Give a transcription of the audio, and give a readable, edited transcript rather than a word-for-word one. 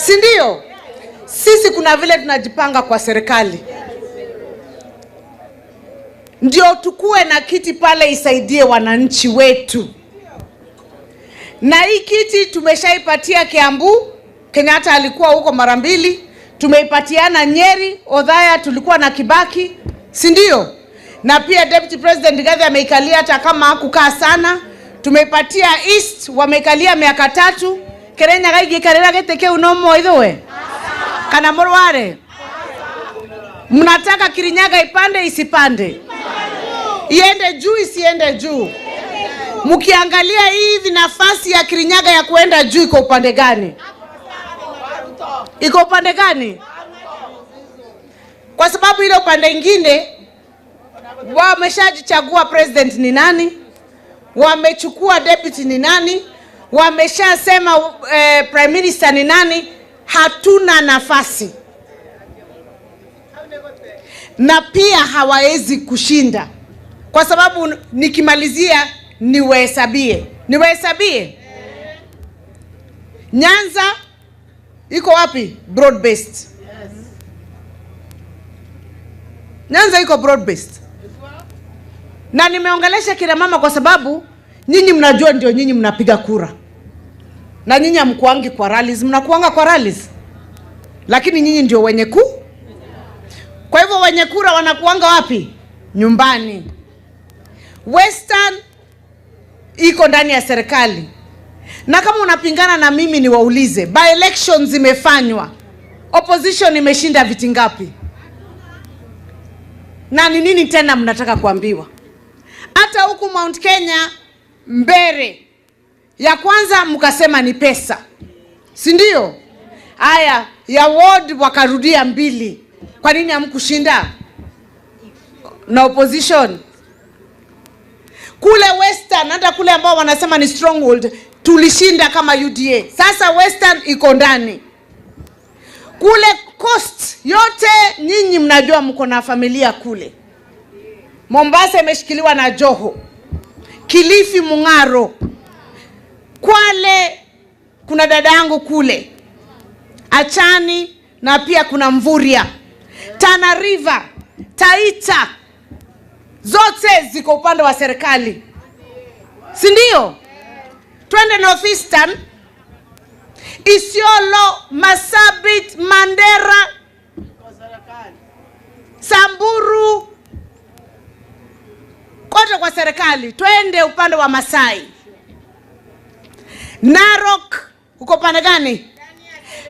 Si ndio? Sisi kuna vile tunajipanga kwa serikali, ndio tukue na kiti pale isaidie wananchi wetu. Na hii kiti tumeshaipatia Kiambu, Kenyatta alikuwa huko mara 2, tumeipatiana Nyeri, Othaya tulikuwa na Kibaki, si ndio? Na pia Deputy President Rigathi ameikalia hata kama hakukaa sana. Tumeipatia East, wameikalia miaka 3. Kerenya gaigi karera geteke unomo ithowe. Kana morware. Mnataka Kirinyaga ipande isipande? Iende juu isiende juu? Mkiangalia hivi nafasi ya Kirinyaga ya kuenda juu iko upande gani? Iko upande gani? Kwa sababu ile upande ingine wameshajichagua president ni nani, wamechukua deputy ni nani, wameshasema prime minister ni nani. Hatuna nafasi, na pia hawawezi kushinda, kwa sababu nikimalizia niwahesabie. Nyanza iko wapi? Broad based. Nyanza iko broad based. Na nimeongelesha kina mama kwa sababu nyinyi mnajua ndio nyinyi mnapiga kura. Na nyinyi hamkuangi kwa rallies, mnakuanga kwa rallies. Lakini nyinyi ndio wenye Kwa hivyo wenye kura wanakuanga wapi? Nyumbani. Western iko ndani ya serikali. Na kama unapingana na mimi niwaulize, by elections zimefanywa, opposition imeshinda viti ngapi? Na ni nini tena mnataka kuambiwa? Hata huku Mount Kenya Mbere ya kwanza mkasema ni pesa, si ndio? Haya ya ward wakarudia 2. Kwa nini hamkushinda na opposition? Kule Western, hata kule ambao wanasema ni stronghold, tulishinda kama UDA. Sasa Western iko ndani. Kule Coast yote nyinyi mnajua, mko na familia kule. Mombasa imeshikiliwa na Joho, Kilifi Mungaro, Kwale kuna dada yangu kule Achani, na pia kuna Mvuria, Tana River, Taita, zote ziko upande wa serikali, si ndio? Twende Northeastern, Isiolo, Masabit, Mandera, Samburu, kote kwa serikali. Twende upande wa Masai, Narok, uko pande gani?